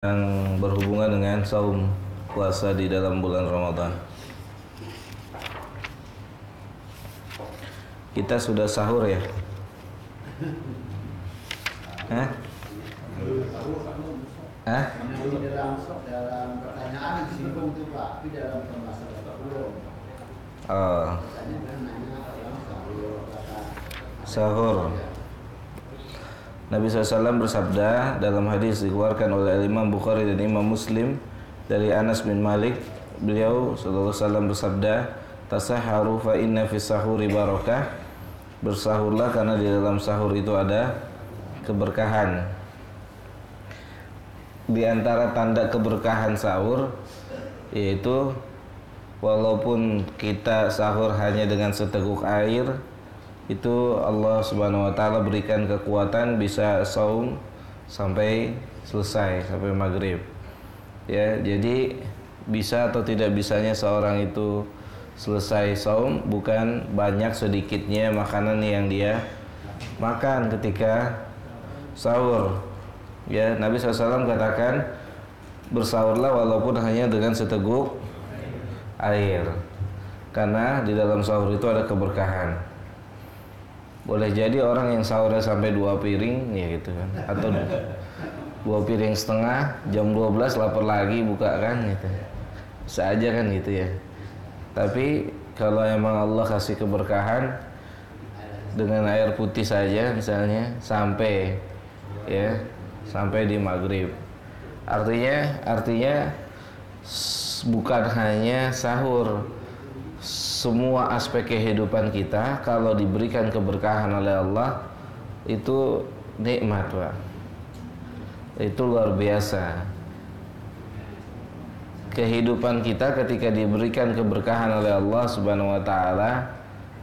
yang berhubungan dengan saum puasa di dalam bulan Ramadan. Kita sudah sahur ya? Hah? Hah? Dalam pertanyaan disinggung itu Pak, tapi dalam pembahasan Bapak belum. Oh, sahur. Nabi SAW bersabda dalam hadis dikeluarkan oleh Imam Bukhari dan Imam Muslim dari Anas bin Malik, beliau SAW bersabda, "Tasaharu fa inna fis sahuri barakah." Bersahurlah karena di dalam sahur itu ada keberkahan. Di antara tanda keberkahan sahur yaitu walaupun kita sahur hanya dengan seteguk air, itu Allah Subhanahu wa taala berikan kekuatan bisa saum sampai selesai, sampai maghrib. Ya, jadi bisa atau tidak bisanya seorang itu selesai saum bukan banyak sedikitnya makanan yang dia makan ketika sahur. Ya, Nabi SAW katakan bersahurlah walaupun hanya dengan seteguk air, karena di dalam sahur itu ada keberkahan. Boleh jadi orang yang sahurnya sampai 2 piring ya gitu kan, atau 2 piring setengah, jam 12 lapar lagi buka kan gitu. Bisa aja kan gitu ya. Tapi kalau emang Allah kasih keberkahan dengan air putih saja misalnya sampai di maghrib. Artinya bukan hanya sahur, semua aspek kehidupan kita kalau diberikan keberkahan oleh Allah itu nikmat, Pak. Itu luar biasa. Kehidupan kita ketika diberikan keberkahan oleh Allah Subhanahu wa taala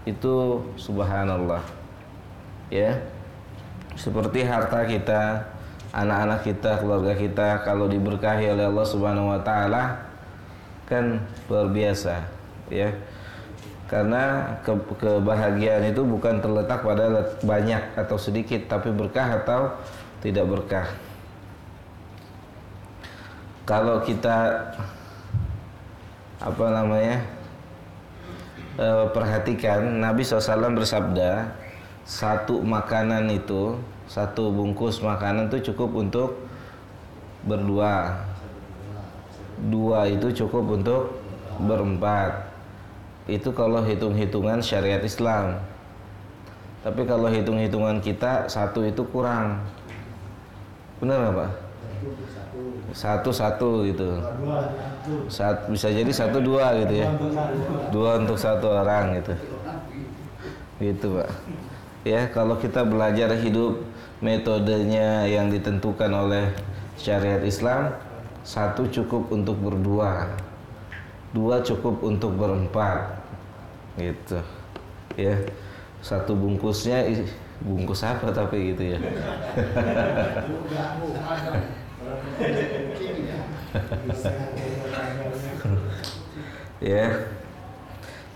itu subhanallah. Ya. Seperti harta kita, anak-anak kita, keluarga kita kalau diberkahi oleh Allah Subhanahu wa taala kan luar biasa, ya. Karena kebahagiaan itu bukan terletak pada banyak atau sedikit, tapi berkah atau tidak berkah. Kalau kita perhatikan, Nabi SAW bersabda, satu makanan itu, satu bungkus makanan itu cukup untuk berdua, dua itu cukup untuk berempat. Itu kalau hitung-hitungan syariat Islam. Tapi kalau hitung-hitungan kita, satu itu kurang. Benar nggak Pak? Satu gitu. Bisa jadi 1-2 gitu ya. 2 untuk 1 orang gitu. Gitu Pak. Ya, kalau kita belajar hidup metodenya yang ditentukan oleh syariat Islam, 1 cukup untuk berdua, 2 cukup untuk berempat, gitu. Ya, 1 bungkusnya bungkus apa tapi gitu ya. Ya.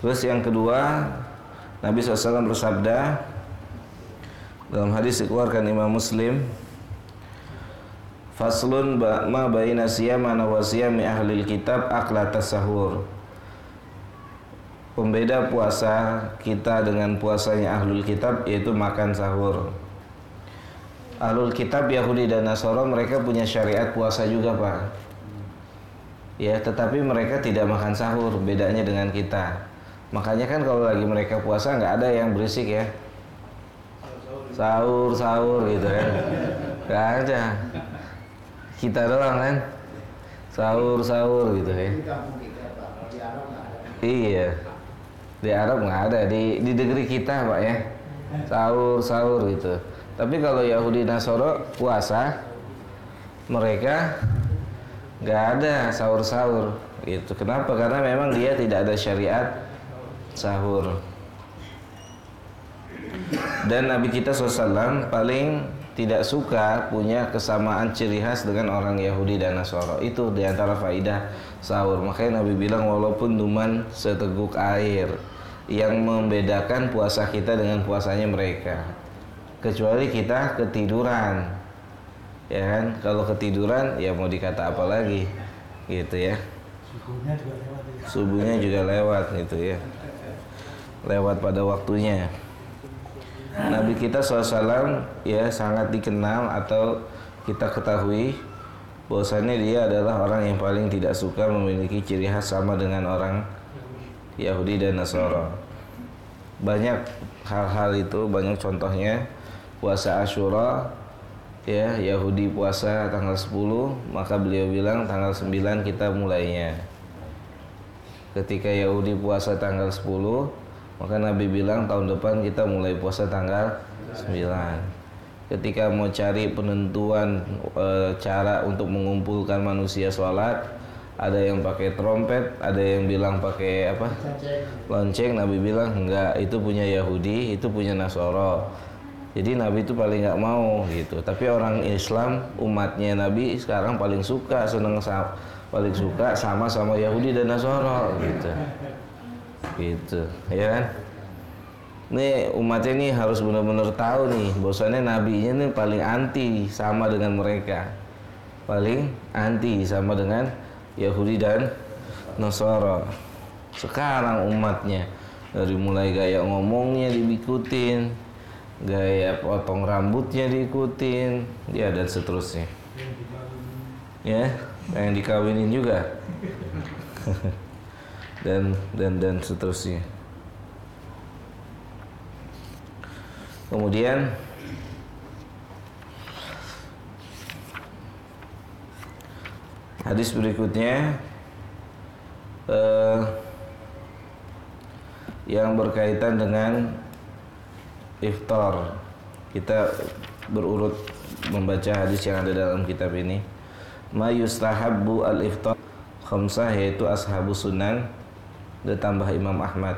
Terus yang kedua, Nabi SAW bersabda dalam hadis dikeluarkan Imam Muslim, faslun ma baina siyamana wa siyami ahlil kitab aklatas sahur. Pembeda puasa kita dengan puasanya ahlul kitab yaitu makan sahur. Ahlul kitab Yahudi dan Nasara mereka punya syariat puasa juga Pak. Ya, tetapi mereka tidak makan sahur, bedanya dengan kita. Makanya kan kalau lagi mereka puasa nggak ada yang berisik ya. Sahur gitu kan. Nggak ada. Kita doang kan. Sahur gitu ya. Iya. Di Arab nggak ada, di negeri kita Pak ya. Sahur gitu. Tapi kalau Yahudi Nasara puasa, mereka nggak ada sahur gitu. Kenapa? Karena memang dia tidak ada syariat sahur. Dan Nabi kita SAW paling tidak suka punya kesamaan ciri khas dengan orang Yahudi dan Nasara. Itu diantara faidah sahur. Makanya Nabi bilang walaupun cuman seteguk air, yang membedakan puasa kita dengan puasanya mereka, kecuali kita ketiduran. ya kan. Kalau ketiduran ya mau dikata apa lagi gitu ya. Subuhnya juga lewat gitu ya, lewat pada waktunya. Nabi kita SAW ya sangat dikenal atau kita ketahui bahwasannya dia adalah orang yang paling tidak suka memiliki ciri khas sama dengan orang Yahudi dan Nasara. Banyak hal-hal itu, banyak contohnya. Puasa Asyura ya, Yahudi puasa tanggal 10, maka beliau bilang tanggal 9 kita mulainya. Ketika Yahudi puasa tanggal 10, maka Nabi bilang tahun depan kita mulai puasa tanggal 9. Ketika mau cari penentuan cara untuk mengumpulkan manusia sholat, ada yang pakai trompet, ada yang bilang pakai apa? Lonceng. Nabi bilang enggak, itu punya Yahudi, itu punya Nasara. Jadi Nabi itu paling nggak mau gitu. Tapi orang Islam, umatnya Nabi sekarang paling suka, paling suka sama Yahudi dan Nasara gitu ya kan. Nih umatnya ini harus benar-benar tahu nih bahwasannya nabinya nih paling anti sama dengan mereka, paling anti sama dengan Yahudi dan Nasara. Sekarang umatnya dari mulai gaya ngomongnya diikutin, gaya potong rambutnya diikutin, ya dan seterusnya. Ya, yang dikawinin juga. dan seterusnya. Kemudian hadis berikutnya yang berkaitan dengan iftar. Kita berurut membaca hadis yang ada dalam kitab ini. Ma yustahabbu al-iftar khamsah, yaitu ashabus sunan, ditambah Imam Ahmad.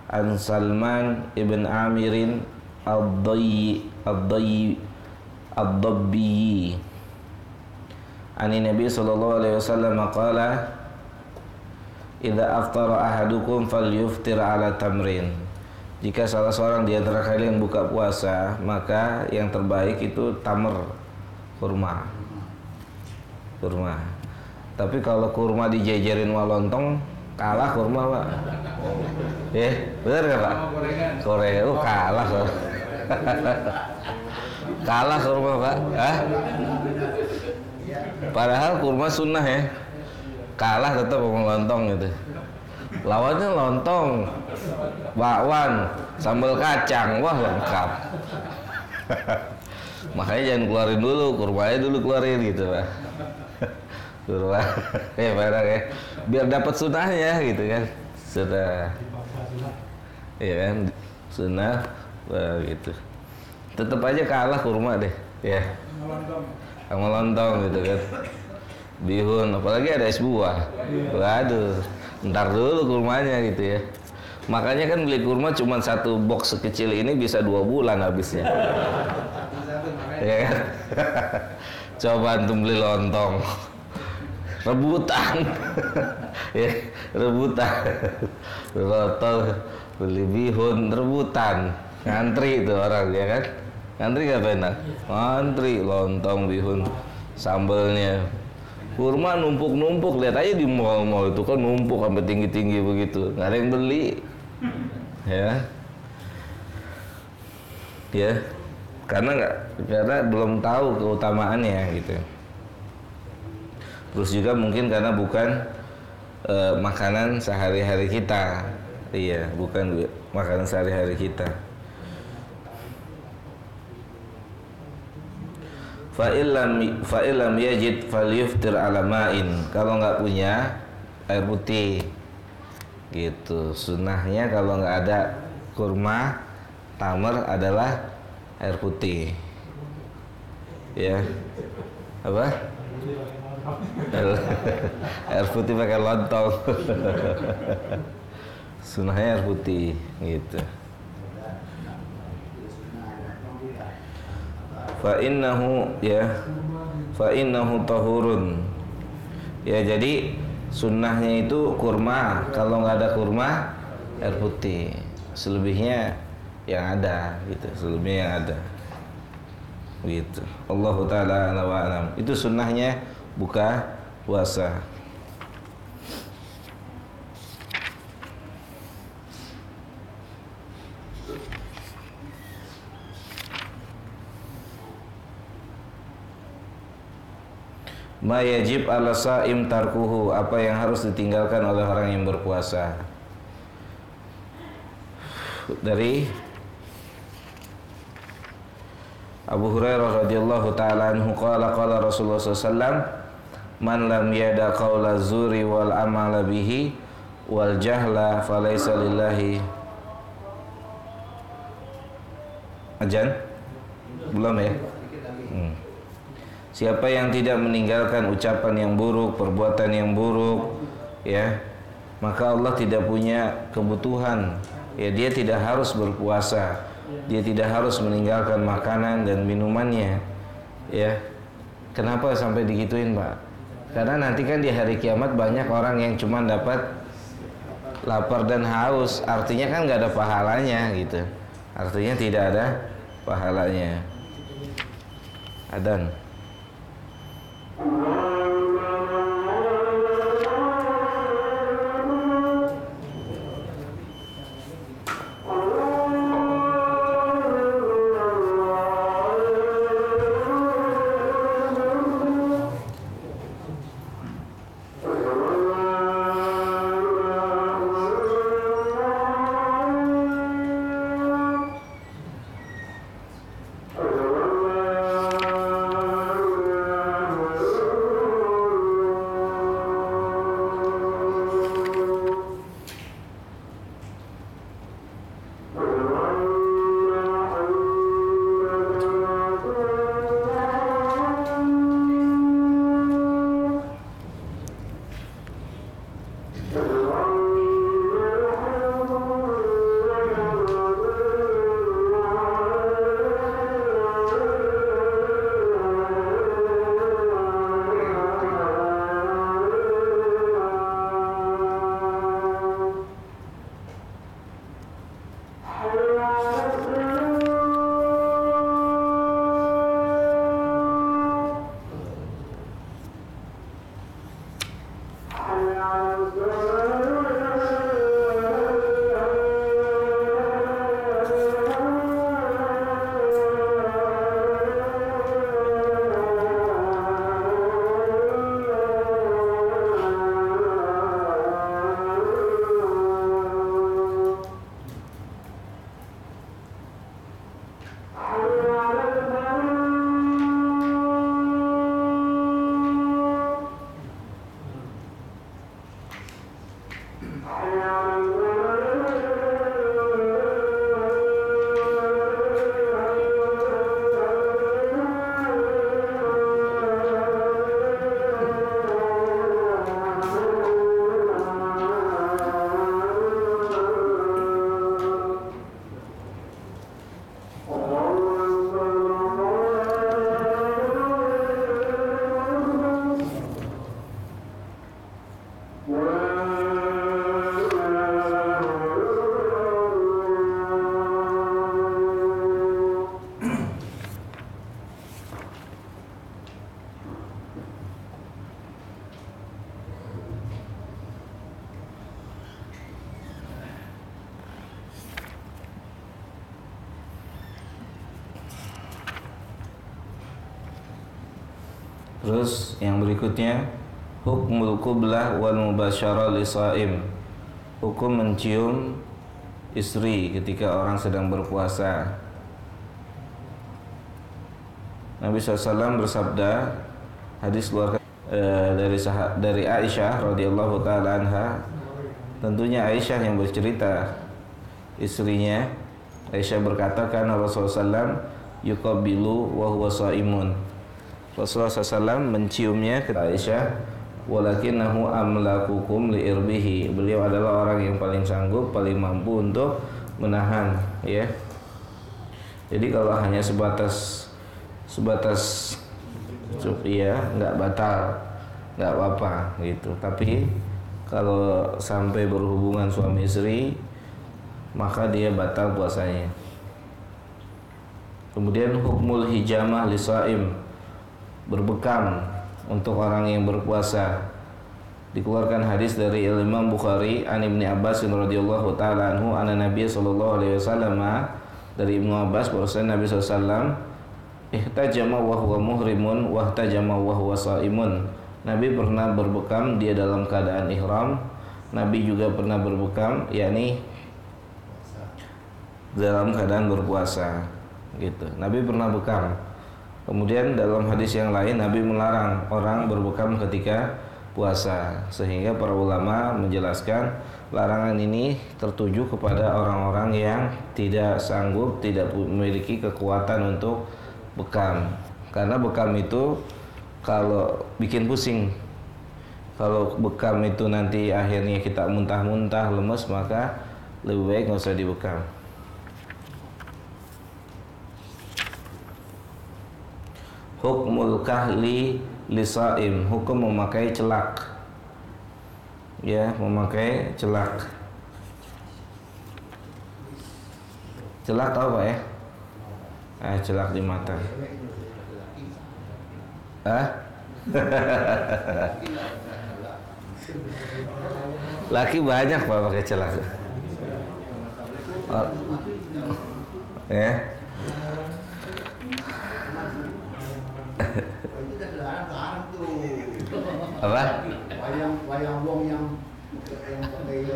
An Salman ibn Amirin ad-Dabbi ani Nabi sallallahu alaihi wasallam qala idza aftara ahadukum falyuftir ala tamrin. Jika salah seorang di antara kalian buka puasa, maka yang terbaik itu tamr, kurma. Tapi kalau kurma dijejerin sama lontong, kalah kurma, Pak. Bener nggak, Pak? Korea, kalah kok. Kalah kurma, Pak. Padahal kurma sunnah ya. Kalah tetap sama lontong gitu. Lawannya lontong, bakwan, sambal kacang, wah lengkap. Makanya jangan keluarin dulu, kurmanya dulu keluarin gitu, Pak. Kurma, barang ya, biar dapat sunnahnya gitu kan, sudah, ya kan, sunnah, gitu. Tetap aja kalah kurma deh, ya, sama lontong gitu kan, bihun, apalagi ada es buah, waduh, ntar dulu kurmanya gitu ya. Makanya kan beli kurma cuma satu box sekecil ini bisa 2 bulan habisnya, ya kan? Coba antum beli lontong. Rebutan ya, rebutan lontong, beli bihun, rebutan, ngantri itu orang ya kan, ngantri gak enak, ngantri lontong, bihun, sambelnya. Kurma numpuk-numpuk, lihat aja di mall-mall itu kan numpuk sampai tinggi-tinggi begitu, nggak ada yang beli ya karena belum tahu keutamaannya gitu. Terus juga mungkin karena bukan makanan sehari-hari kita. Iya, bukan makanan sehari-hari kita. Fa illam yajid falyuftir ala ma'in. Kalau nggak punya air putih. Gitu. Sunnahnya kalau nggak ada kurma, tamar adalah air putih. Ya. Apa? Air putih pakai lontong. Sunnahnya air putih gitu. Fa innahu tahurun. Ya, jadi sunnahnya itu kurma. Kalau nggak ada kurma, air putih. Selebihnya yang ada gitu. Selebihnya yang ada. Gitu. Allahu taala ala wa alam. Itu sunnahnya buka puasa. Ma yajib ala saim tarkuhu, apa yang harus ditinggalkan oleh orang yang berpuasa. Dari Abu Hurairah radhiyallahu taala anhu qala qala Rasulullah sallallahu man lam yada qaula zuri wal amala bihi wal jahla falaysa lillahi ajan. Belum ya? Siapa yang tidak meninggalkan ucapan yang buruk, perbuatan yang buruk, ya, maka Allah tidak punya kebutuhan. Ya, dia tidak harus berpuasa, dia tidak harus meninggalkan makanan dan minumannya. Ya, kenapa sampai digituin, Pak? Karena nanti kan di hari kiamat banyak orang yang cuma dapat lapar dan haus, artinya kan nggak ada pahalanya, gitu. Artinya tidak ada pahalanya. Adan. Terus yang berikutnya, hukmul qublah wal mubasyarah lisaim. Hukum mencium istri ketika orang sedang berpuasa. Nabi SAW bersabda, hadis keluarga dari Aisyah radhiyallahu taala anha. Tentunya Aisyah yang bercerita, istrinya. Aisyah berkata, karena Rasulullah SAW yuqabbilu wa huwa shaimun. Rasulullah SAW menciumnya ke Aisyah, walakinnahu amlakukum liirbihi. Beliau adalah orang yang paling sanggup, paling mampu untuk menahan, ya. Jadi kalau hanya sebatas ya nggak batal, nggak apa-apa gitu. Tapi kalau sampai berhubungan suami istri, maka dia batal puasanya. Kemudian hukmul hijamah lisaim, berbekam untuk orang yang berpuasa. Dikeluarkan hadis dari Imam Bukhari an Ibni Abbas radhiyallahu taala anhu anna Nabi sallallahu alaihi wasallam, dari Ibnu Abbas bahwasanya Nabi sallallahu alaihi wasallam ihtajama wa huwa muhrimun wa ihtajama wa huwa shaimun. Nabi pernah berbekam dia dalam keadaan ihram. Nabi juga pernah berbekam yakni dalam keadaan berpuasa gitu. Nabi pernah bekam. Kemudian dalam hadis yang lain Nabi melarang orang berbekam ketika puasa, sehingga para ulama menjelaskan larangan ini tertuju kepada orang-orang yang tidak sanggup, tidak memiliki kekuatan untuk bekam. Karena bekam itu kalau bikin pusing. Kalau bekam itu nanti akhirnya kita muntah-muntah, lemes, maka lebih baik nggak usah dibekam. Hukmul kahli lisaim, hukum memakai celak. Ya, memakai celak. Celak tahu Pak ya? Celak di mata. Laki banyak Pak pakai celak. Ya. Apa? Wayang wong yang pakai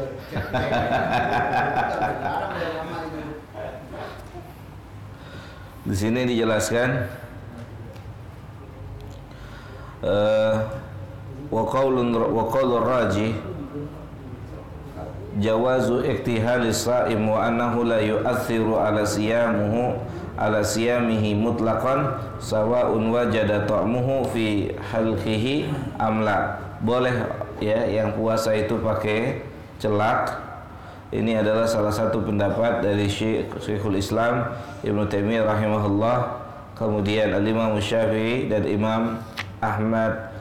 di sini dijelaskan wa qaulur rajih jawazu iktihalis shaim wa annahu la yu'athiru ala siyamihi mutlaqan sawa'un wajada ta'muhu fi halqihi amla. Boleh ya yang puasa itu pakai celak. Ini adalah salah satu pendapat dari Syekhul Islam Ibnu Taimiyah rahimahullah, kemudian Al-Imam Syafi'i dan Imam Ahmad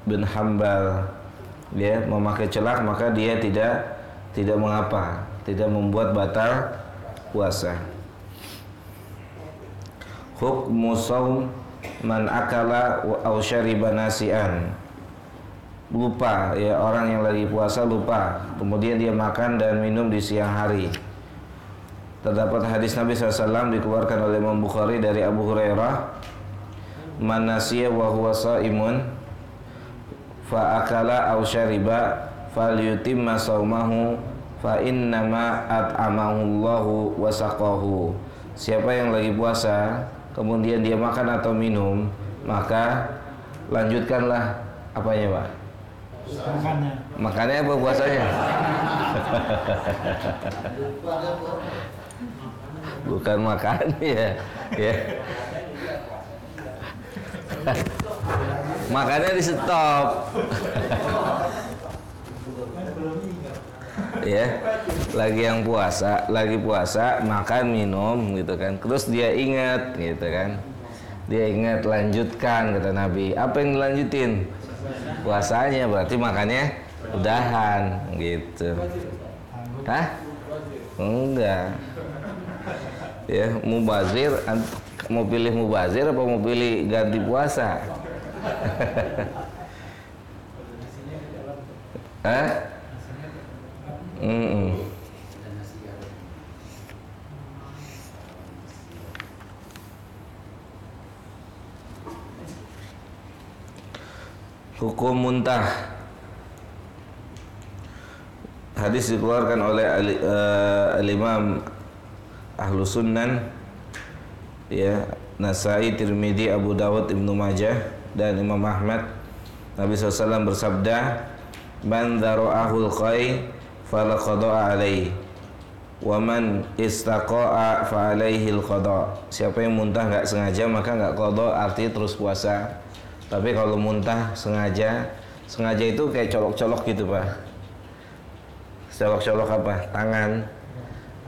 bin Hanbal. Ya, memakai celak maka dia tidak mengapa, tidak membuat batal puasa. Hukmu shaum man akala aw syariba nasi'an. Lupa ya, orang yang lagi puasa lupa, kemudian dia makan dan minum di siang hari. Terdapat hadis Nabi SAW dikeluarkan oleh Imam Bukhari dari Abu Hurairah, man nasiya wa huwa shaimun fa akala aw syariba falyutimma shaumahu fa innama at'amahu Allahu wa saqahu. Siapa yang lagi puasa kemudian dia makan atau minum, maka lanjutkanlah apanya Pak? Makannya apa puasanya? Bukan makan ya. Makannya di stop. Ya, lagi puasa makan minum gitu kan. Terus dia ingat gitu kan. Dia ingat lanjutkan kata Nabi. Apa yang dilanjutin? Puasanya, berarti makannya udahan gitu. Hah? Enggak. Ya, mubazir, mau pilih mubazir apa mau pilih ganti puasa? Hah? Hukum muntah. Hadis dikeluarkan oleh al-Imam Ahlus Sunan, ya, Nasai, Tirmidzi, Abu Dawud, Ibnu Majah dan Imam Ahmad. Nabi SAW bersabda, man dzara'ahul qai fala qada'a alaihi wa man istaqa'a fa alaihil qada'. Siapa yang muntah enggak sengaja maka enggak qada, artinya terus puasa. Tapi kalau muntah sengaja itu kayak colok-colok gitu Pak. Colok-colok apa? Tangan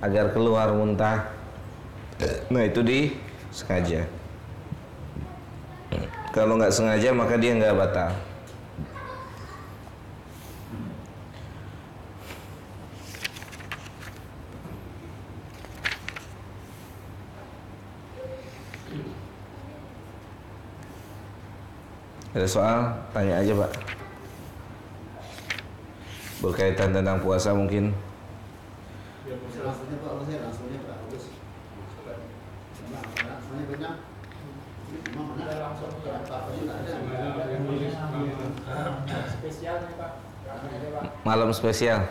agar keluar muntah. Nah itu sengaja. Kalau nggak sengaja maka dia nggak batal. Ada soal? Tanya aja Pak. Berkaitan tentang puasa mungkin. Langsungnya Pak, langsungnya Pak. Langsungnya benar. Mana langsung apa ada. Spesial nih Pak. Malam spesial.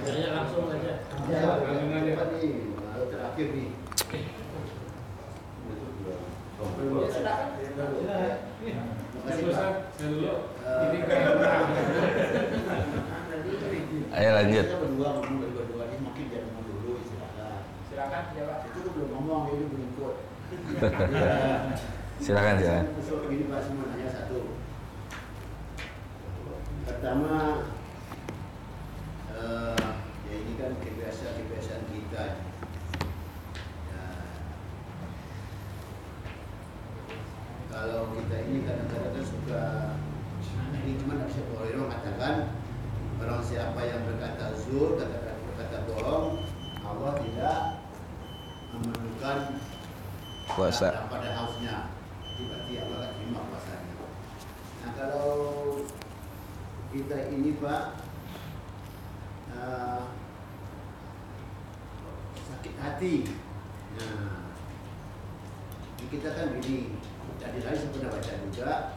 Saya langsung aja. Ya, nih, terakhir nih. Ayo lanjut. Silakan ya Pak. Itu belum ngomong, dia belum ikut. Silakan. Ini Pak, semua hanya satu. Pertama, ya ini kan kebiasaan kita. Kalau kita ini kadang-kadang suka, ini cuma Nabi Sallallahu mengatakan, barang siapa yang berkata zur, berkata bohong, Allah tidak memerlukan Puasa. pada hausnya. Berarti Allah akan terima puasanya. Nah kalau kita ini Pak sakit hati, nah kita kan begini. Tadi saya pernah baca juga,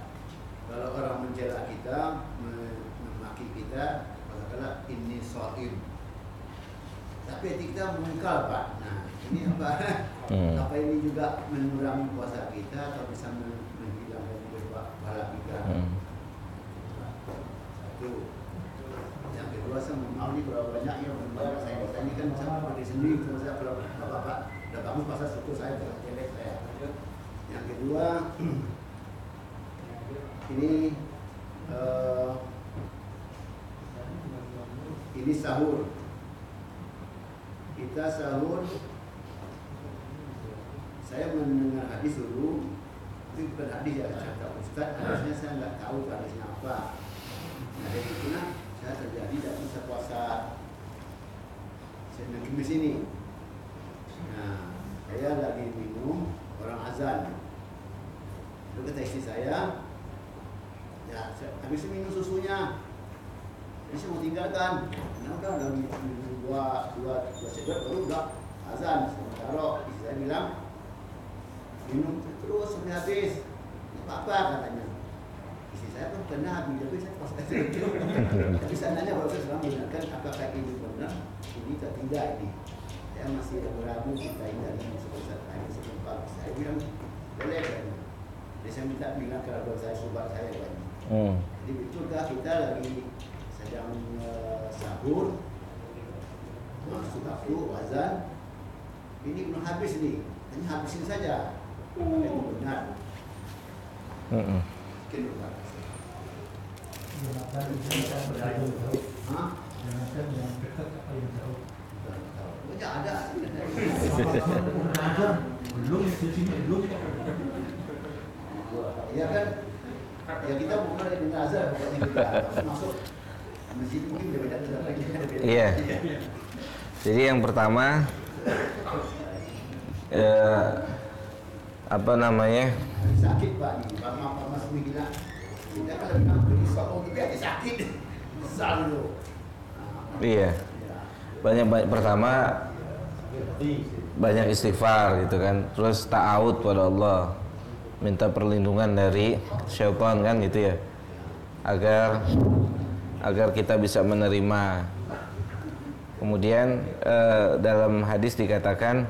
kalau orang mencela kita, memaki kita, katakanlah ini shaim. Tapi hati kita mengungkal Pak. Nah ini apa? Apa ini juga mengurangi puasa kita atau bisa menghilangkan pahala kita? Satu. Yang kedua, saya mau ini berapa banyak yang membayar saya. Ini kan saya berdiri sendiri, saya kalau Bapak udah bangun puasa syukur saya jangan jelek saya. Yang kedua, ini sahur. Kita sahur. Saya mendengar hadis dulu, itu bukan hadis ya, kata Ustaz, hadisnya saya nggak tahu hadisnya apa. Nah dari itulah saya terjadi tidak bisa puasa Senin Kamis ini. Nah saya lagi minum, orang azan. Lalu kata istri saya, ya habis minum susunya, jadi saya mau tinggalkan. Nah udah minum dua sebat baru udah azan. Sementara istri saya bilang minum terus sampai habis, apa katanya. Istri saya pun pernah habis, tapi saya pas itu. Tapi saya nanya kalau saya selama menggunakan apakah ini benar, ini atau tidak ini. Saya masih ragu kita ini sebesar ini setempat. Saya bilang boleh kan. Jadi saya minta bilang kalau saya sobat saya kan. Jadi betulkah kita lagi sedang sahur, masuk waktu azan, ini belum habis nih, hanya habisin saja. Itu benar. Mungkin benar. Ya ada. Belum di sini belum. Iya kan? Ya kita bukan dari azan, pokoknya kita masuk masjid mungkin beda lagi. Iya. Jadi yang pertama apa namanya? Sakit Pak nih, Pak Mas bilang kita kalau bilang beri sokong itu ya sakit. Selalu. Iya. Banyak pertama banyak istighfar gitu kan. Terus ta'awud pada Allah. Minta perlindungan dari syaitan kan gitu ya. Agar kita bisa menerima. Kemudian dalam hadis dikatakan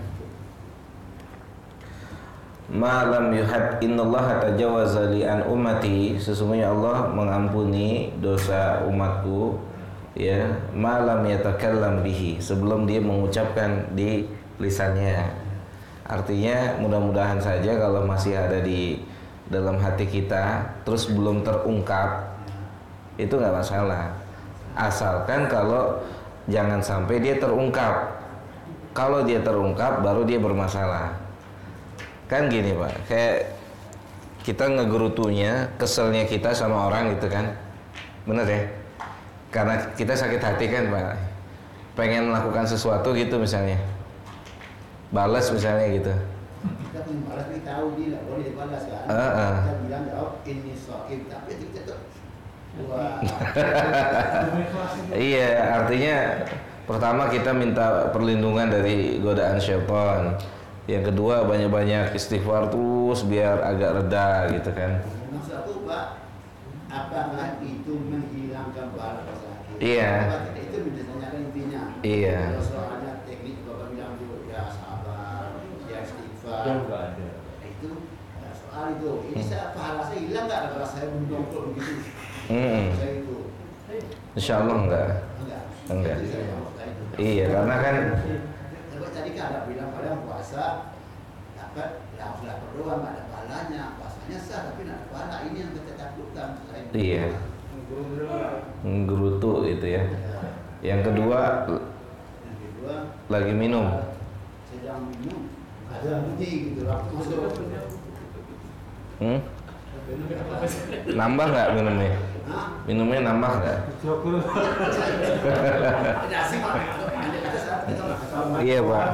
Ma'lam yuhad innallaha tajawaza li an ummati, sesungguhnya Allah mengampuni dosa umatku ya, ma'lam yatakallam bihi, sebelum dia mengucapkan di lisannya. Artinya mudah-mudahan saja kalau masih ada di dalam hati kita terus belum terungkap itu nggak masalah, asalkan kalau jangan sampai dia terungkap. Kalau dia terungkap baru dia bermasalah. Kan gini Pak, kayak kita ngegerutunya, keselnya kita sama orang gitu kan, bener ya? Karena kita sakit hati kan Pak, pengen melakukan sesuatu gitu misalnya, balas misalnya gitu, Kita punya balas nih tahu dia nggak boleh dibalas kan. Kita bilang jawab ini sokim, tapi kita tuh wah. Iya, artinya pertama kita minta perlindungan dari godaan syaitan. Yang kedua banyak-banyak istighfar terus biar agak reda gitu kan. Maksud aku Pak, apakah itu menghilangkan bala sakit? Iya. Itu menanyakan intinya. Iya. Kalau soalnya teknik Bapak bilang itu ya sabar, ya istighfar. Itu ya, soal itu. Ini saya pahala saya hilang nggak kalau saya mendongkok begitu? Saya itu. Insya Allah enggak. Enggak. Itu saya maksud itu. Iya, karena kan Tapi tadi kan ada bilang pada puasa dapat ya sudah berdoa nggak ada pahalanya, puasanya sah tapi nggak ada pahala. Ini yang kita takutkan. iya, menggerutu gitu ya. Yang kedua Yang kedua lagi minum. sedang minum ada bunyi gitu waktu masuk. Nambah nggak minumnya? Hah? Minumnya nambah nggak? Ada asing Pak. Iya Pak.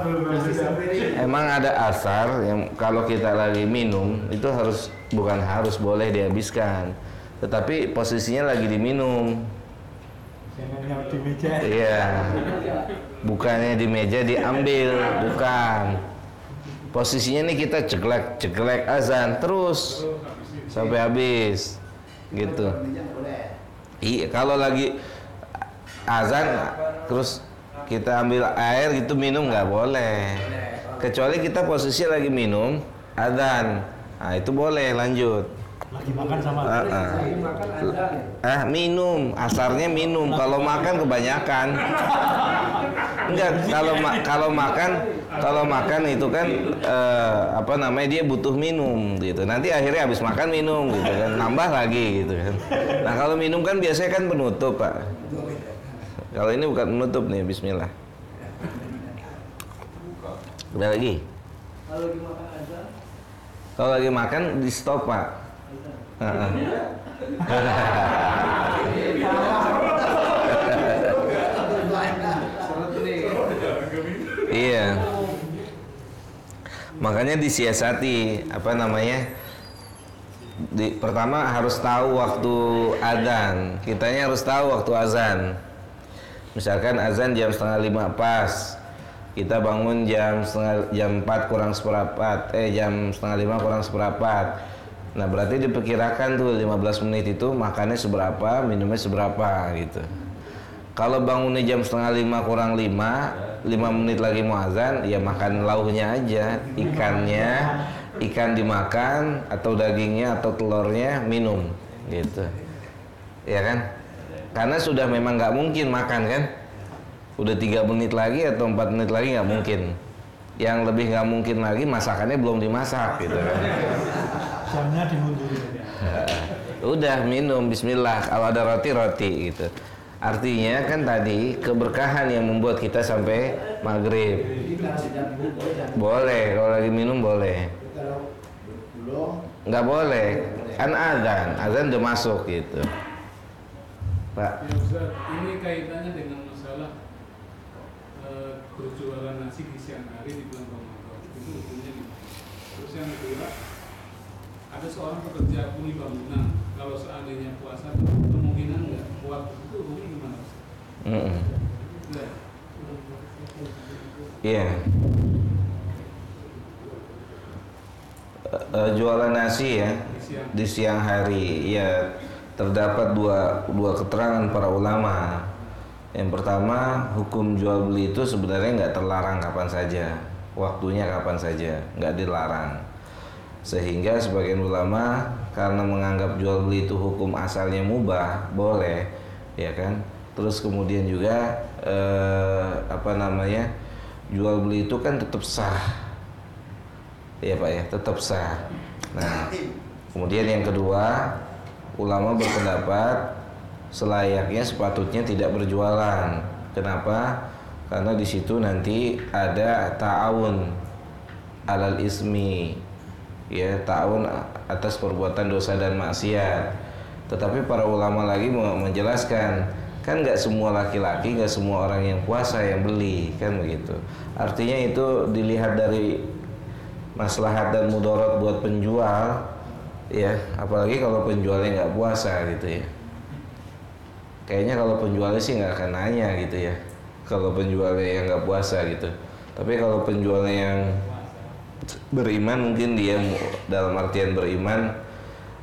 Emang ada asar yang kalau kita lagi minum itu bukan harus boleh dihabiskan, tetapi posisinya lagi diminum. Jangan di meja. Iya. Bukannya di meja diambil, bukan. Posisinya nih kita ceklek azan terus sampai habis. Gitu. Iya, kalau lagi azan terus kita ambil air gitu minum nggak boleh. Kecuali kita posisi lagi minum azan. Nah, itu boleh lanjut. Lagi makan sama. Minum, asarnya minum. Kalau makan kebanyakan. Enggak, kalau makan itu kan dia butuh minum gitu. Nanti akhirnya habis makan minum gitu kan, nambah lagi gitu kan. Nah, kalau minum kan biasanya kan penutup, Pak. Kalau ini bukan penutup nih, bismillah. Udah lagi? Kalau lagi makan di stop, Pak. Iya. Makanya disiasati pertama harus tahu waktu azan. Kitanya harus tahu waktu azan. Misalkan azan jam 4:30 pas. Kita bangun jam 4 kurang seperempat, jam 4:30 kurang seperempat. Nah, berarti diperkirakan tuh 15 menit itu makannya seberapa, minumnya seberapa gitu. Kalau bangunnya jam 4:30 kurang 5 menit lagi mau azan, ya makan lauhnya aja, ikan dimakan atau dagingnya atau telurnya minum gitu. Ya kan? Karena sudah memang nggak mungkin makan kan? Udah 3 menit lagi atau 4 menit lagi nggak mungkin. Yang lebih nggak mungkin lagi masakannya belum dimasak gitu kan. Jamnya dimundurin. Udah minum bismillah, kalau ada roti gitu. Artinya kan tadi keberkahan yang membuat kita sampai maghrib. Boleh, kalau lagi minum boleh. Nggak boleh, kan azan udah masuk gitu. Pak. Ya Ustaz, ini kaitannya dengan masalah berjualan nasi di siang hari di bulan Ramadan. Itu hukumnya gimana? Terus yang kedua, ada seorang pekerja kuli bangunan, kalau seandainya puasa kemungkinan nggak kuat, itu hukumnya gimana? Iya. Jualan nasi ya di siang hari ya, terdapat dua keterangan para ulama. Yang pertama, hukum jual beli itu sebenarnya nggak terlarang kapan saja, waktunya kapan saja, nggak dilarang. Sehingga sebagian ulama karena menganggap jual beli itu hukum asalnya mubah, boleh, ya kan. Terus kemudian juga jual beli itu kan tetap sah, ya Pak ya, tetap sah. Nah, kemudian yang kedua, ulama berpendapat selayaknya sepatutnya tidak berjualan. Kenapa? Karena di situ nanti ada ta'awun alal ismi, ya, ta'awun atas perbuatan dosa dan maksiat. Tetapi para ulama lagi menjelaskan, kan nggak semua laki-laki, nggak semua orang yang puasa yang beli, kan begitu. Artinya itu dilihat dari maslahat dan mudarat buat penjual, ya, apalagi kalau penjualnya nggak puasa gitu ya. Kayaknya kalau penjualnya sih nggak akan nanya gitu ya, kalau penjualnya yang nggak puasa gitu. Tapi kalau penjualnya yang beriman, mungkin dia dalam artian beriman,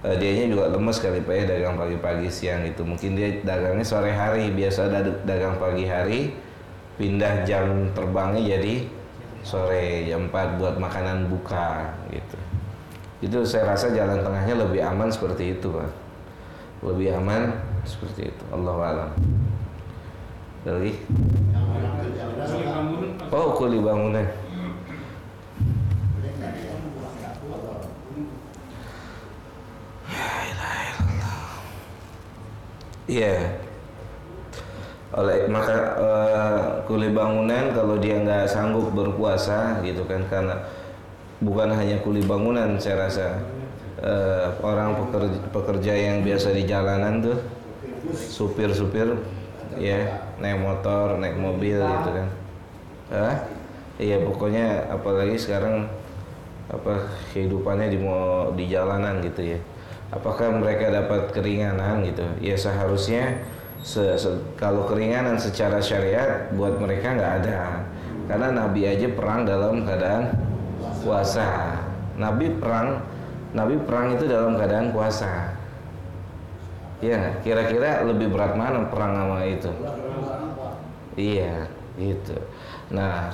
dianya juga lemes kali Pak ya, dagang pagi-pagi siang itu. Mungkin dia dagangnya sore hari, biasa dagang pagi hari, pindah jam terbangnya jadi sore jam 4 buat makanan buka gitu. Itu saya rasa jalan tengahnya lebih aman seperti itu Pak. Lebih aman seperti itu. Allahu a'lam. Lagi? Yang orang kerja keras, Kuli Pak. bangunan. Oh, kuli bangunan. Boleh nggak dia puasa atau Iya. Oleh maka kuli bangunan kalau dia nggak sanggup berpuasa gitu kan, karena bukan hanya kuli bangunan, saya rasa orang pekerja yang biasa di jalanan tuh, supir-supir ya, naik motor, naik mobil gitu kan. Iya, pokoknya apalagi sekarang kehidupannya di jalanan gitu ya. Apakah mereka dapat keringanan gitu? Ya seharusnya kalau keringanan secara syariat buat mereka nggak ada. Karena Nabi aja perang dalam keadaan puasa. Nabi perang itu dalam keadaan puasa. Ya, kira-kira lebih berat mana perang sama itu? Iya, gitu. Nah,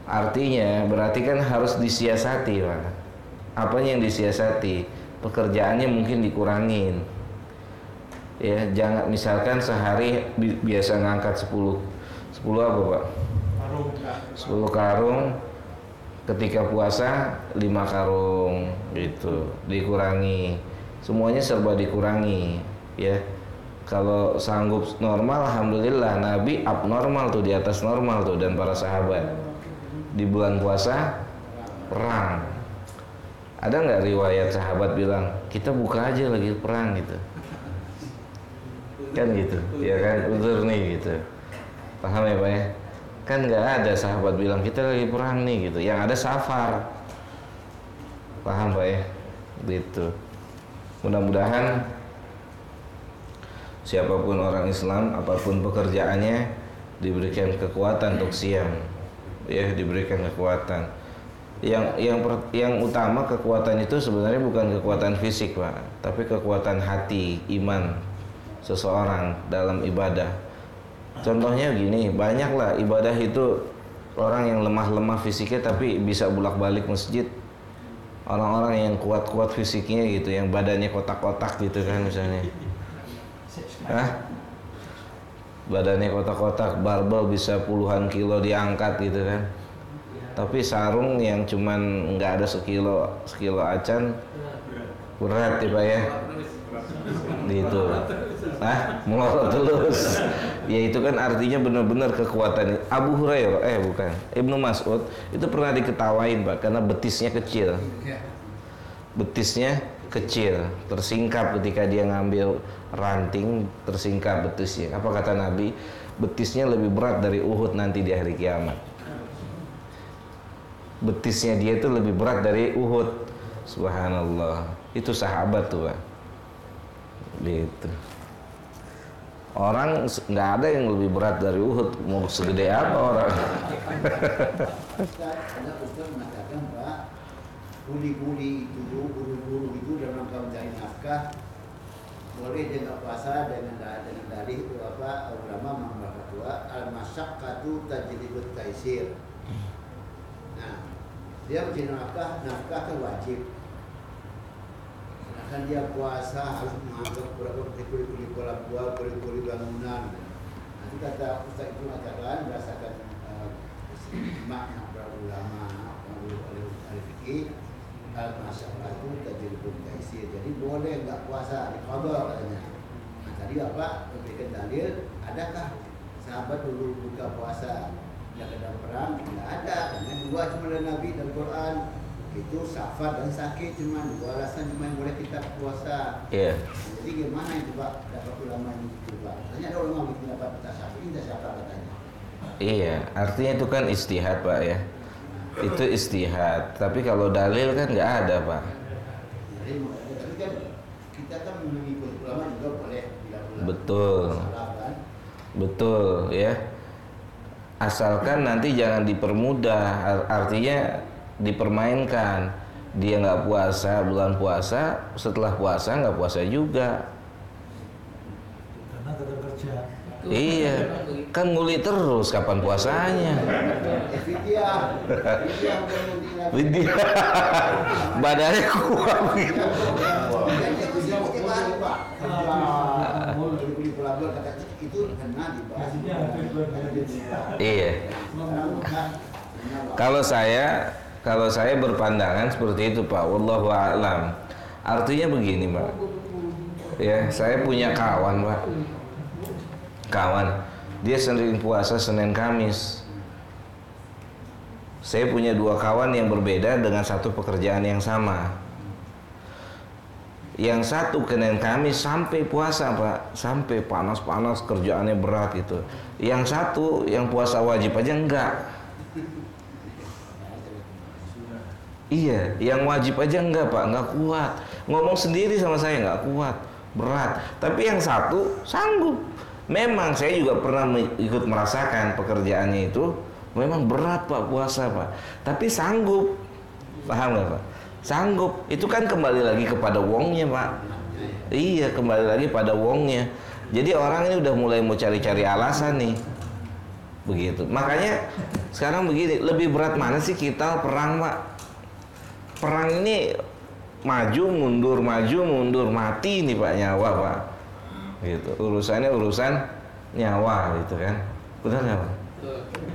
artinya berarti kan harus disiasati, Pak. Apanya yang disiasati? Pekerjaannya mungkin dikurangin. Ya, jangan misalkan sehari biasa ngangkat 10 apa, Pak? 10 karung. Ketika puasa 5 karung gitu, dikurangi. Semuanya serba dikurangi, ya. Kalau sanggup normal, alhamdulillah. Nabi abnormal tuh, di atas normal tuh, dan para sahabat. Di bulan puasa perang. Ada nggak riwayat sahabat bilang kita buka aja lagi perang gitu? Kan gitu, ya kan, udur nih gitu. Paham ya Pak ya? Kan nggak ada sahabat bilang kita lagi perang nih gitu. Yang ada safar. Paham Pak ya? Gitu. Mudah-mudahan siapapun orang Islam, apapun pekerjaannya, diberikan kekuatan untuk siam, ya, diberikan kekuatan. Yang utama kekuatan itu sebenarnya bukan kekuatan fisik Pak, tapi kekuatan hati, iman seseorang dalam ibadah. Contohnya gini, banyaklah ibadah itu orang yang lemah-lemah fisiknya tapi bisa bolak-balik masjid. Orang-orang yang kuat-kuat fisiknya gitu, yang badannya kotak-kotak gitu kan misalnya. Badannya kotak-kotak, barbel bisa puluhan kilo diangkat gitu kan. Tapi sarung yang cuman nggak ada sekilo acan berat ya Pak ya. Gitu. Melorot terus. Ya itu kan artinya benar-benar kekuatan. Abu Hurairah, bukan, Ibnu Mas'ud itu pernah diketawain Pak karena betisnya kecil. Betisnya kecil, tersingkap ketika dia ngambil ranting, tersingkap betisnya. Apa kata Nabi? Betisnya lebih berat dari Uhud nanti di hari kiamat. Betisnya dia itu lebih berat dari Uhud. Subhanallah. Itu sahabat tuh Pak. Gitu. Orang nggak ada yang lebih berat dari Uhud. Mau segede apa orang? Ada Ustaz mengatakan Pak, kuli-kuli itu, guru-guru itu dalam rangka mencari nafkah, boleh dia nggak puasa dengan dalih itu apa, ulama memperfatwa al-masyaqqatu tajlibut taisir. Nah, dia mencari nafkah kan wajib. Sedangkan dia puasa harus menganggap berapa kuli-kuli kolam buah, kuli-kuli bangunan. Nanti kata Ustaz itu mengatakan berdasarkan makna para ulama, ahli fikih, al-masyaqqatu tajlibut taisir. Jadi boleh nggak puasa di qada katanya. Nah, tadi apa? Memberikan dalil, adakah sahabat dulu buka puasa yang sedang perang? Tidak ada. Karena dua cuma dari Nabi dan Quran. Itu safar dan sakit cuma dua alasan cuma yang boleh kita puasa. Iya. Jadi gimana itu Pak? Dapat ulama ini itu Pak. Tanya ada ulama yang dapat kita safar, kita siapa katanya? Iya, artinya itu kan ijtihad Pak ya. Itu istihad. Tapi kalau dalil kan nggak ada, Pak. Jadi kan kita kan mengikut ulama juga boleh bila ulama Betul. salah kan. Betul ya. Asalkan nanti jangan dipermudah, artinya dipermainkan. Dia nggak puasa bulan puasa, setelah puasa nggak puasa juga. Karena tetap kerja. Iya, kan nguli terus kapan puasanya. Fidyah bukan mutilak. Widya, badannya kuat gitu. Itu kena dibahas. Iya. Kalau saya berpandangan seperti itu, Pak. Wallahu a'lam. Artinya begini, Pak. Ya, saya punya kawan, Pak. Kawan, dia sering puasa Senin Kamis. Saya punya dua kawan yang berbeda dengan satu pekerjaan yang sama. Yang satu Senin Kamis sampai puasa, Pak, sampai panas-panas kerjaannya berat gitu. Yang satu yang puasa wajib aja enggak. Iya, yang wajib aja enggak, Pak, enggak kuat. Ngomong sendiri sama saya enggak kuat, berat. Tapi yang satu sanggup. Memang saya juga pernah ikut merasakan pekerjaannya itu memang berat, Pak, puasa, Pak. Tapi sanggup. Paham nggak, Pak? Sanggup. Itu kan kembali lagi kepada wongnya, Pak. Iya, kembali lagi pada wongnya. Jadi orang ini udah mulai mau cari-cari alasan nih. Begitu. Makanya sekarang begini, lebih berat mana sih kita perang, Pak? Perang ini maju mundur, mati nih, Pak, nyawa, Pak. Gitu. Urusannya urusan nyawa gitu kan. Benar nggak, Pak?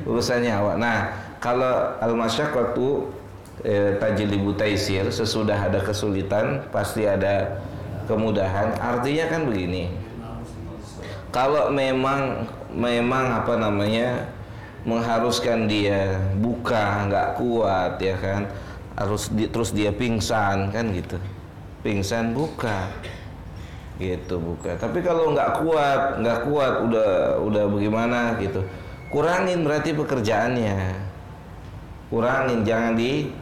Urusan nyawa. Nah, kalau al-masyaqqatu tajlibu taisir, sesudah ada kesulitan pasti ada kemudahan. Artinya kan begini. Kalau memang apa namanya mengharuskan dia buka nggak kuat ya kan, terus dia pingsan kan gitu. Pingsan buka. Gitu buka. Tapi kalau nggak kuat udah bagaimana gitu, kurangin berarti pekerjaannya, kurangin, jangan dipaksain,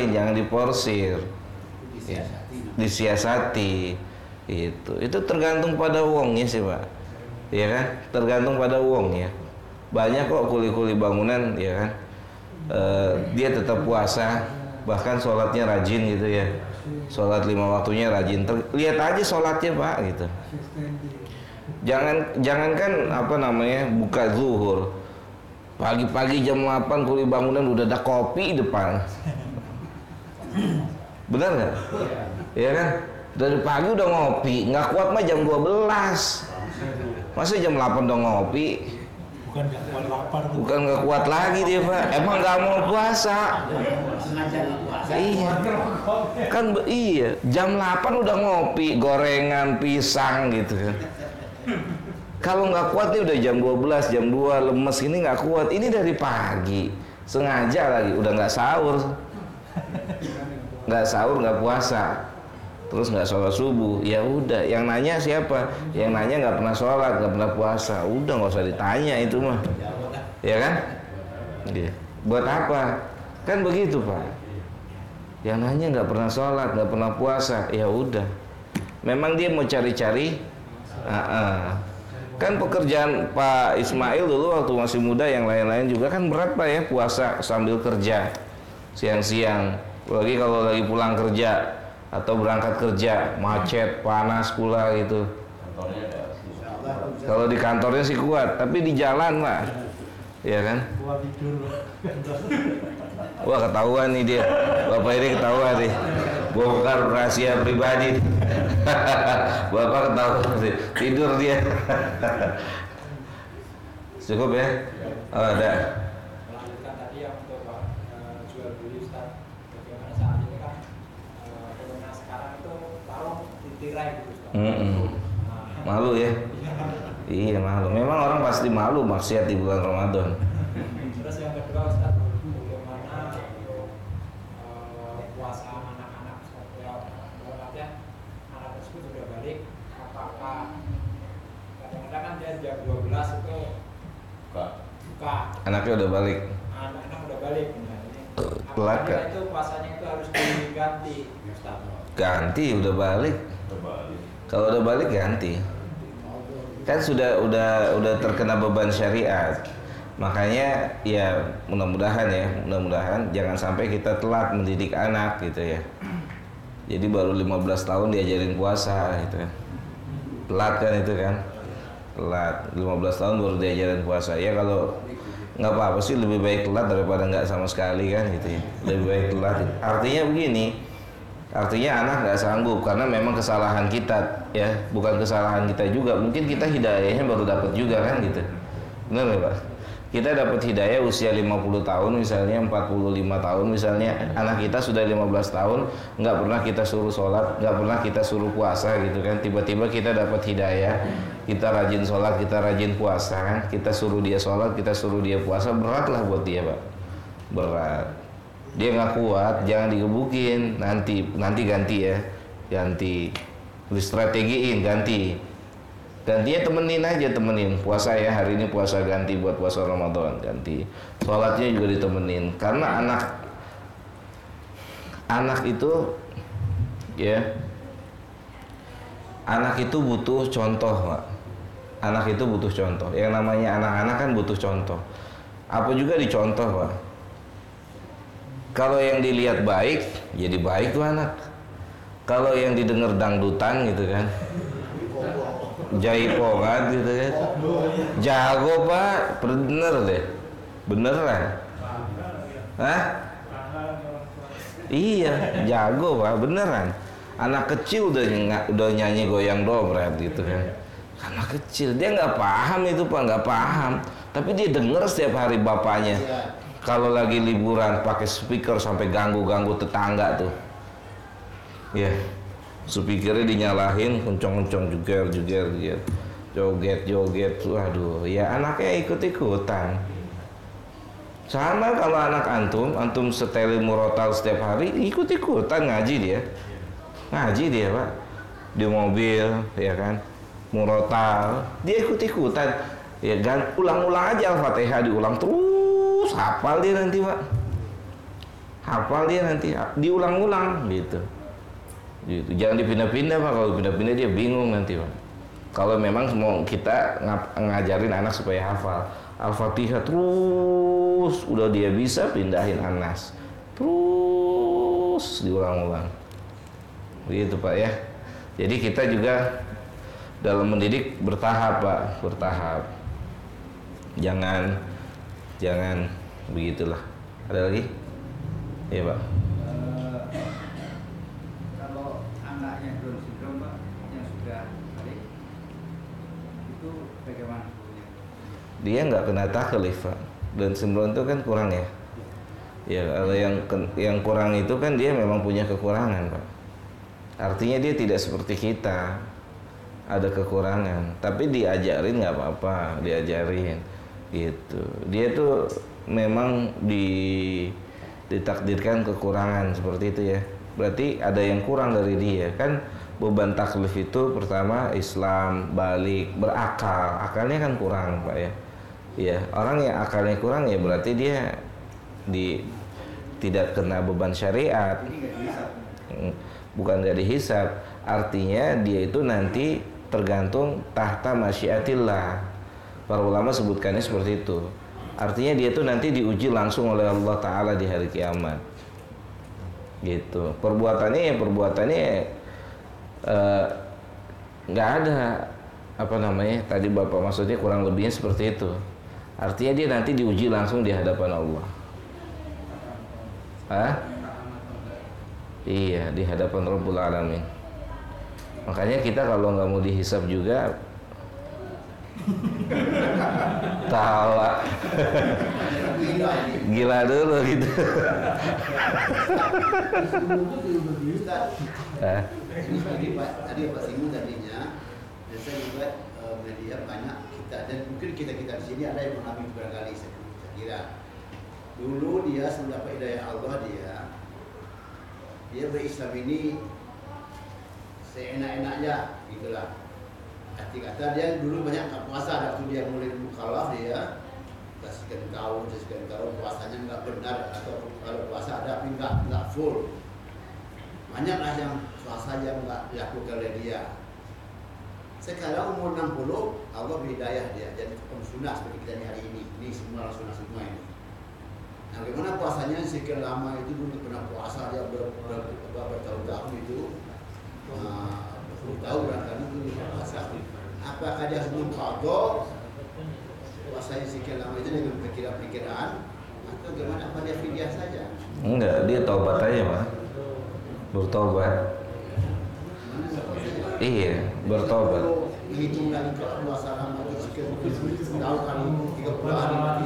jangan diporsir, disiasati. Itu tergantung pada uangnya sih, Pak, ya kan, tergantung pada uangnya. Banyak kok kuli-kuli bangunan ya kan, dia tetap puasa, bahkan sholatnya rajin gitu ya. Sholat 5 waktunya rajin. Lihat aja sholatnya, Pak, gitu. Jangankan apa namanya buka zuhur, pagi-pagi jam 8 kuli bangunan udah ada kopi depan. Benar nggak? Ya kan? Dari pagi udah ngopi, nggak kuat mah jam 12. Masa jam 8 udah ngopi? Bukan nggak kuat lapar. Bukan nggak kuat lagi dia, Pak. Emang nggak mau puasa. Iya. Kan iya, jam 8 udah ngopi, gorengan, pisang gitu kan. Kalau nggak kuat dia udah jam 12, jam 2 lemes, ini nggak kuat. Ini dari pagi, sengaja lagi, udah nggak sahur. Nggak sahur, nggak puasa. Terus nggak sholat subuh, ya udah. Yang nanya siapa? Yang nanya nggak pernah sholat, nggak pernah puasa. Udah nggak usah ditanya itu mah, ya kan? Iya. Buat apa? Kan begitu, Pak. Yang nanya nggak pernah sholat, nggak pernah puasa, ya udah. Memang dia mau cari-cari. Kan pekerjaan Pak Ismail dulu waktu masih muda, yang lain-lain juga kan berat, Pak, ya, puasa sambil kerja siang-siang. Lagi kalau lagi pulang kerja atau berangkat kerja, macet, panas pula gitu. Kalau di kantornya sih kuat, tapi di jalan, Pak, ya kan? Kuat tidur. Wah, ketahuan nih dia, Bapak ini ketahuan nih, bongkar rahasia pribadi. Bapak ketahuan sih, tidur dia. Cukup ya? Oh, ada. Melanjutkan tadi yang untuk jual beli, Ustaz, bagaimana saat ini kan fenomena sekarang itu taruh ditirai gitu, Ustaz. Malu ya? Iya, malu. Memang orang pasti malu maksiat di bulan Ramadan. Terus yang kedua, Ustaz, bagaimana untuk puasa anak-anak, ya, anak tersebut sudah balik, apakah kadang-kadang kan dia jam 12 itu buka, Anaknya udah balik. anak-anak udah balik balik. Nah, ini Telat, apabila Kak. itu puasanya itu harus diganti, Ustaz. Ganti, udah balik. Kalau udah balik ganti. Kan udah terkena beban syariat. Makanya ya mudah-mudahan jangan sampai kita telat mendidik anak gitu ya. Jadi baru 15 tahun diajarin puasa gitu kan. Telat kan itu kan. Telat 15 tahun baru diajarin puasa. Ya kalau nggak apa-apa sih, lebih baik telat daripada nggak sama sekali kan gitu ya. Lebih baik telat. Artinya begini. Artinya anak nggak sanggup karena memang kesalahan kita ya, bukan kesalahan kita juga. Mungkin kita hidayahnya baru dapat juga kan gitu. Benar nggak Pak? Kita dapat hidayah usia 50 tahun misalnya, 45 tahun misalnya, anak kita sudah 15 tahun, nggak pernah kita suruh sholat, nggak pernah kita suruh puasa gitu kan. Tiba-tiba kita dapat hidayah, kita rajin sholat, kita rajin puasa kan. Kita suruh dia sholat, kita suruh dia puasa, berat lah buat dia Pak. Berat. Dia nggak kuat, jangan digebukin. Nanti ganti ya, ganti. Distrategiin ganti. Gantinya temenin puasa ya, hari ini puasa, ganti buat puasa Ramadan, ganti. Sholatnya juga ditemenin. Karena anak itu ya, anak itu butuh contoh Pak. Anak itu butuh contoh. Yang namanya anak-anak kan butuh contoh. Apa juga dicontoh Pak. Kalau yang dilihat baik, jadi baik tuh anak. Kalau yang didengar dangdutan gitu kan, jaipongan gitu kan, jago Pak, bener deh, beneran. Hah? Iya, jago Pak, beneran. Anak kecil udah nyanyi goyang dobret gitu kan. Anak kecil dia nggak paham itu Pak, nggak paham. Tapi dia denger setiap hari bapaknya. Kalau lagi liburan pakai speaker sampai ganggu tetangga tuh. Ya, speakernya dinyalahin, kencong-kencong juger, joget. Waduh, ya anaknya ikut-ikutan. Sama kalau anak antum setelin murotal setiap hari, ikut-ikutan ngaji dia Pak. Di mobil, ya kan, murotal, dia ikut-ikutan. Ya kan, ulang-ulang aja Al-Fatihah, diulang terus, hafal dia nanti Pak. Diulang-ulang gitu. Jangan dipindah-pindah Pak. Kalau pindah-pindah dia bingung nanti Pak. Kalau memang mau kita ngajarin anak supaya hafal Al-Fatihah terus, udah dia bisa pindahin Anas, terus diulang-ulang. Begitu Pak ya. Jadi kita juga dalam mendidik bertahap Pak, bertahap. Jangan begitulah. Ada lagi? Iya Pak. Anaknya Down syndrome Pak, yang sudah balik, itu bagaimana? Dia nggak kena taklif Pak. Down syndrome itu kan kurang ya. Ya kalau yang kurang itu kan dia memang punya kekurangan Pak. Artinya dia tidak seperti kita, ada kekurangan. Tapi diajarin nggak apa-apa, diajarin gitu. Dia tuh memang ditakdirkan kekurangan seperti itu ya. Berarti ada yang kurang dari dia kan. Beban taklif itu pertama Islam, balik, berakal. Akalnya kan kurang Pak ya. Ya, orang yang akalnya kurang ya berarti dia tidak kena beban syariat. Bukan gak dihisab. Artinya dia itu nanti tergantung tahta masyiatillah. Para ulama sebutkannya seperti itu. Artinya dia itu nanti diuji langsung oleh Allah Ta'ala di hari kiamat. Gitu. Perbuatannya nggak ada apa namanya tadi Bapak maksudnya kurang lebihnya seperti itu. Artinya dia nanti diuji langsung di hadapan Allah. Iya, di hadapan Rabbul Alamin. Makanya kita kalau nggak mau dihisab juga tawa gila dulu gitu. Tadi Pak Simu tadinya, dan saya juga media banyak kita, dan mungkin kita di sini ada yang mengalami barangkali saya kira. Dulu dia sudah dapat hidayah Allah, dia berislam ini seenak-enaknya gitulah. Arti kata dia dulu banyak tak puasa, waktu dia mulai mukallaf dia sekian tahun puasanya nggak benar, atau kalau puasa ada tapi nggak full. Banyaklah yang puasa yang nggak dilakukan oleh dia. Sekarang umur 60, Allah beri hidayah dia jadi sunnah seperti kita hari ini. Ini semua sunnah semua ini. Nah, bagaimana puasanya sekian lama itu dulu pernah puasa dia bertahun-tahun itu, bertahun kan itu puasa. Apakah dia harus mengqadha puasanya sekian lama itu dengan pikiran-pikiran, atau bagaimana, apa dia fidyah saja? Enggak, dia taubat aja Pak. Bertobat. Iya, bertobat. Hitung lagi kalau puasa lama itu sekian tahun kali 30 hari mati.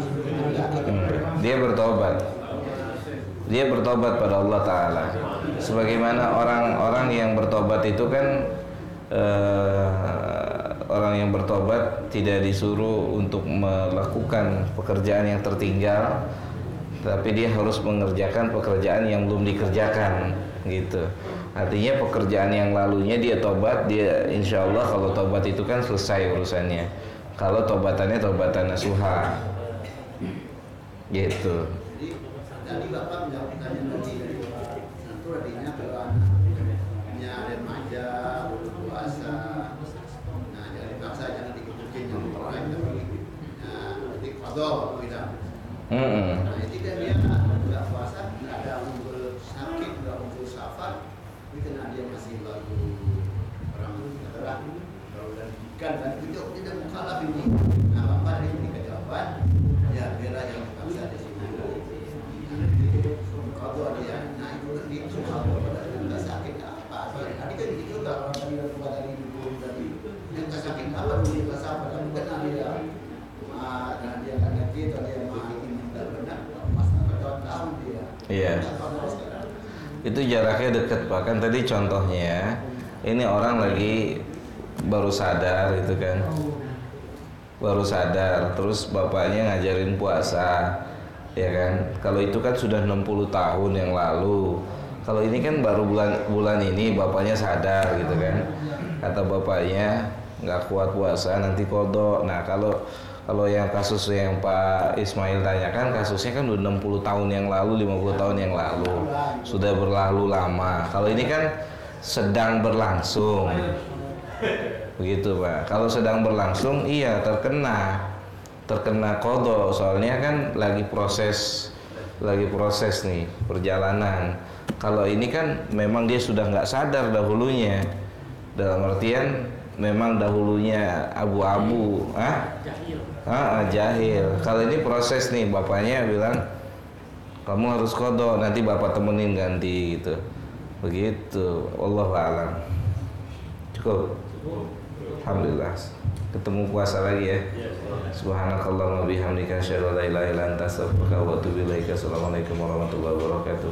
Dia bertobat. Dia bertobat pada Allah Ta'ala. Sebagaimana orang-orang yang bertobat itu kan orang yang bertobat tidak disuruh untuk melakukan pekerjaan yang tertinggal, tapi dia harus mengerjakan pekerjaan yang belum dikerjakan gitu. Artinya pekerjaan yang lalunya dia tobat, dia insya Allah kalau tobat itu kan selesai urusannya. Kalau tobatannya tobatan nasuha gitu. Jadi tadi Bapak menjawab pertanyaan tadi, tentu artinya kalau anaknya remaja, belum puasa, nah jangan dipaksa, jangan dikebukin yang lain, tapi nanti qadha bilang. Nah itu kan dia nggak puasa, nggak ada unsur sakit, nggak unsur safar, ini karena dia masih lalu orang katakan kalau udah didikan dan itu tidak mukhalaf ini. Nah Bapak dari ini jawaban, ya bela yang dipaksa di sini. Kalau dia, nah itu qadha pada nggak sakit apa? Tadi kan gitu juga orang tadi dari dulu tadi yang nggak sakit apa dulu nggak safar, kan benar dia. Karena dia nggak ngerti atau dia memahami tidak benar, pas bertahun-tahun dia. Iya. Itu jaraknya dekat Pak. Kan tadi contohnya ini orang lagi baru sadar gitu kan. Baru sadar, terus bapaknya ngajarin puasa. Ya kan? Kalau itu kan sudah 60 tahun yang lalu. Kalau ini kan baru bulan ini bapaknya sadar gitu kan. Kata bapaknya nggak kuat puasa nanti qadha. Nah, kalau yang kasus yang Pak Ismail tanyakan, kasusnya kan udah 60 tahun yang lalu, 50 tahun yang lalu. Sudah berlalu lama. Kalau ini kan sedang berlangsung. Begitu Pak. Kalau sedang berlangsung, iya terkena qadha. Soalnya kan lagi proses nih perjalanan. Kalau ini kan memang dia sudah nggak sadar dahulunya. Dalam artian memang dahulunya abu-abu, jahil. Kalau ini proses nih, bapaknya bilang kamu harus qadha, nanti bapak temenin ganti gitu. Begitu. Wallahu a'lam. Cukup. Alhamdulillah. Ketemu puasa lagi ya. Subhanakallahumma bihamdika asyhadu an la ilaha illa anta astaghfiruka wa atubu ilaika. Assalamualaikum warahmatullahi wabarakatuh.